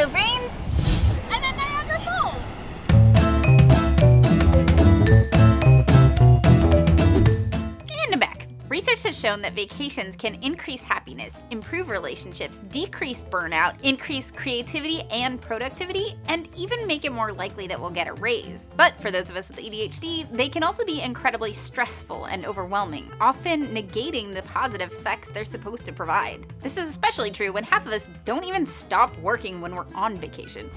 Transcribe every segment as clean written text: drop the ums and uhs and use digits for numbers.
Hello, brains! I'm at Niagara Falls! And I'm back. Research has shown that vacations can increase happiness, improve relationships, decrease burnout, increase creativity and productivity, and even make it more likely that we'll get a raise. But for those of us with ADHD, they can also be incredibly stressful and overwhelming, often negating the positive effects they're supposed to provide. This is especially true when half of us don't even stop working when we're on vacation.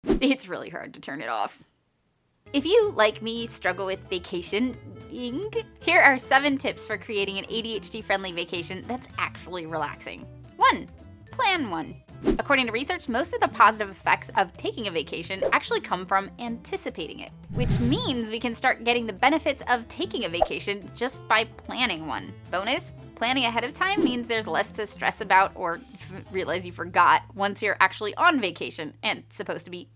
It's really hard to turn it off. If you, like me, struggle with vacationing, here are 7 tips for creating an ADHD-friendly vacation that's actually relaxing. 1. Plan one. According to research, most of the positive effects of taking a vacation actually come from anticipating it, which means we can start getting the benefits of taking a vacation just by planning one. Bonus, planning ahead of time means there's less to stress about or realize you forgot once you're actually on vacation and supposed to be,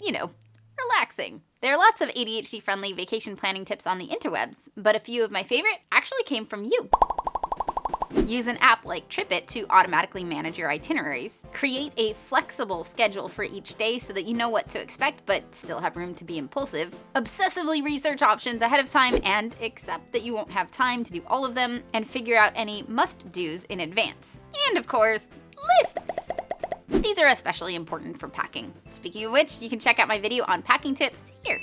relaxing. There are lots of ADHD-friendly vacation planning tips on the interwebs, but a few of my favorite actually came from you. Use an app like TripIt to automatically manage your itineraries. Create a flexible schedule for each day so that you know what to expect but still have room to be impulsive. Obsessively research options ahead of time and accept that you won't have time to do all of them, and figure out any must-dos in advance. And of course, lists! These are especially important for packing. Speaking of which, you can check out my video on packing tips here.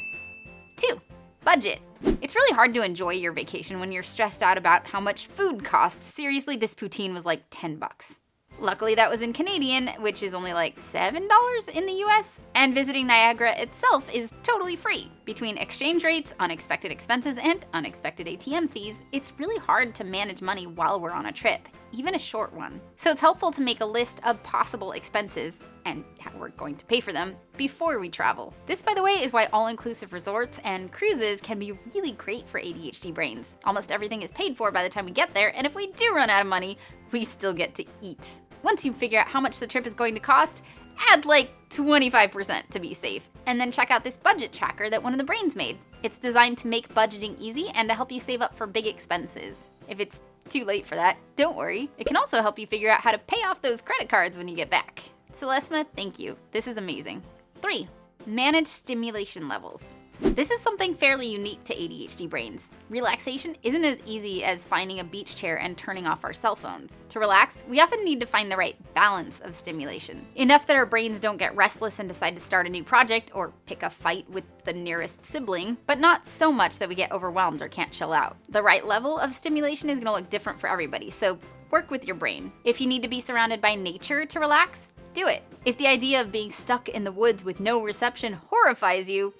2. Budget. It's really hard to enjoy your vacation when you're stressed out about how much food costs. Seriously, this poutine was like $10. Luckily, that was in Canadian, which is only like $7 in the US. And visiting Niagara itself is totally free. Between exchange rates, unexpected expenses, and unexpected ATM fees, it's really hard to manage money while we're on a trip, even a short one. So it's helpful to make a list of possible expenses and how we're going to pay for them before we travel. This, by the way, is why all-inclusive resorts and cruises can be really great for ADHD brains. Almost everything is paid for by the time we get there, and if we do run out of money, we still get to eat. Once you figure out how much the trip is going to cost, add like 25% to be safe, and then check out this budget tracker that one of the brains made. It's designed to make budgeting easy and to help you save up for big expenses. If it's too late for that, don't worry. It can also help you figure out how to pay off those credit cards when you get back. Celestima, thank you. This is amazing. 3. Manage stimulation levels. This is something fairly unique to ADHD brains. Relaxation isn't as easy as finding a beach chair and turning off our cell phones. To relax, we often need to find the right balance of stimulation. Enough that our brains don't get restless and decide to start a new project or pick a fight with the nearest sibling, but not so much that we get overwhelmed or can't chill out. The right level of stimulation is gonna look different for everybody, so work with your brain. If you need to be surrounded by nature to relax, do it. If the idea of being stuck in the woods with no reception horrifies you,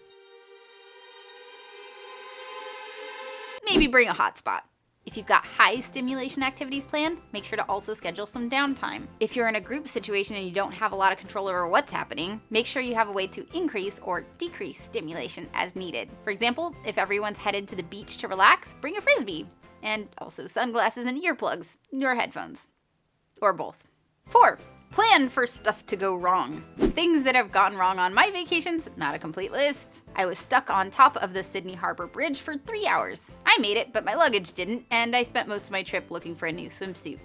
maybe bring a hotspot. If you've got high stimulation activities planned, make sure to also schedule some downtime. If you're in a group situation and you don't have a lot of control over what's happening, make sure you have a way to increase or decrease stimulation as needed. For example, if everyone's headed to the beach to relax, bring a frisbee. And also sunglasses and earplugs, or headphones. Or both. 4. Plan for stuff to go wrong. Things that have gone wrong on my vacations, not a complete list. I was stuck on top of the Sydney Harbor Bridge for 3 hours. I made it, but my luggage didn't, and I spent most of my trip looking for a new swimsuit.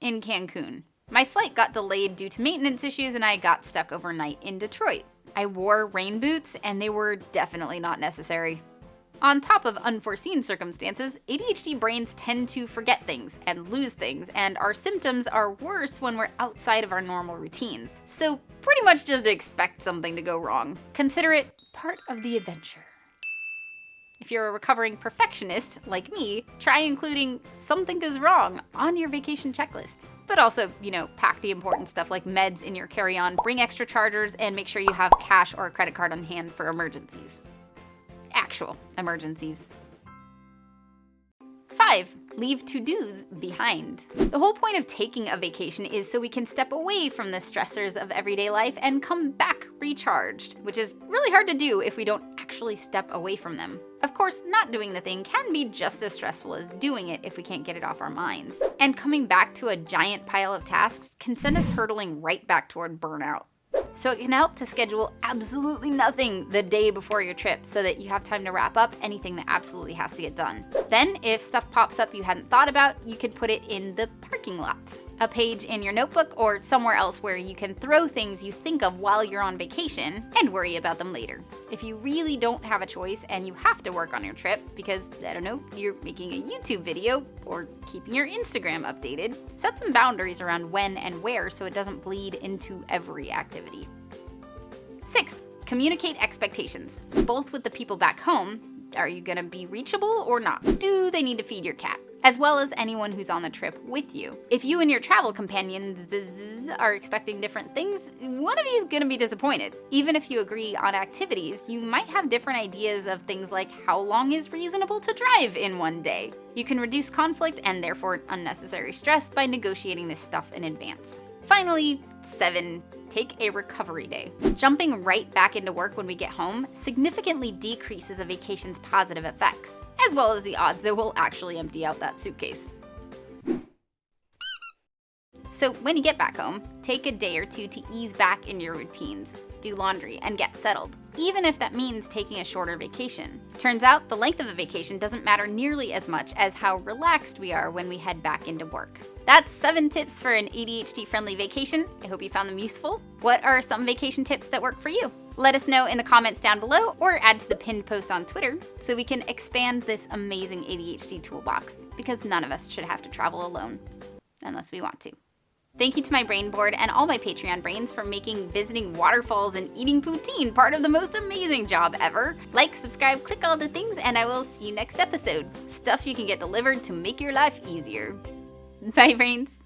In Cancun. My flight got delayed due to maintenance issues, and I got stuck overnight in Detroit. I wore rain boots, and they were definitely not necessary. On top of unforeseen circumstances, ADHD brains tend to forget things and lose things, and our symptoms are worse when we're outside of our normal routines. So pretty much just expect something to go wrong. Consider it part of the adventure. If you're a recovering perfectionist like me, try including something goes wrong on your vacation checklist. But also, pack the important stuff like meds in your carry-on, bring extra chargers, and make sure you have cash or a credit card on hand for emergencies. Actual emergencies. 5. Leave to-dos behind. The whole point of taking a vacation is so we can step away from the stressors of everyday life and come back recharged, which is really hard to do if we don't actually step away from them. Of course, not doing the thing can be just as stressful as doing it if we can't get it off our minds. And coming back to a giant pile of tasks can send us hurtling right back toward burnout. So it can help to schedule absolutely nothing the day before your trip so that you have time to wrap up anything that absolutely has to get done. Then, if stuff pops up you hadn't thought about, you could put it in the parking lot. a page in your notebook or somewhere else where you can throw things you think of while you're on vacation and worry about them later. If you really don't have a choice and you have to work on your trip because, I don't know, you're making a YouTube video or keeping your Instagram updated, set some boundaries around when and where so it doesn't bleed into every activity. 6. Communicate expectations, both with the people back home. Are you gonna be reachable or not? Do they need to feed your cat? As well as anyone who's on the trip with you. If you and your travel companions are expecting different things, one of you is gonna be disappointed. Even if you agree on activities, you might have different ideas of things like how long is reasonable to drive in one day. You can reduce conflict and therefore unnecessary stress by negotiating this stuff in advance. Finally, 7. Take a recovery day. Jumping right back into work when we get home significantly decreases a vacation's positive effects, as well as the odds that we'll actually empty out that suitcase. So when you get back home, take a day or two to ease back into your routines, do laundry, and get settled, even if that means taking a shorter vacation. Turns out the length of the vacation doesn't matter nearly as much as how relaxed we are when we head back into work. That's 7 tips for an ADHD-friendly vacation. I hope you found them useful. What are some vacation tips that work for you? Let us know in the comments down below or add to the pinned post on Twitter so we can expand this amazing ADHD toolbox, because none of us should have to travel alone, unless we want to. Thank you to my brain board and all my Patreon brains for making visiting waterfalls and eating poutine part of the most amazing job ever. Like, subscribe, click all the things, and I will see you next episode. Stuff you can get delivered to make your life easier. Bye, brains.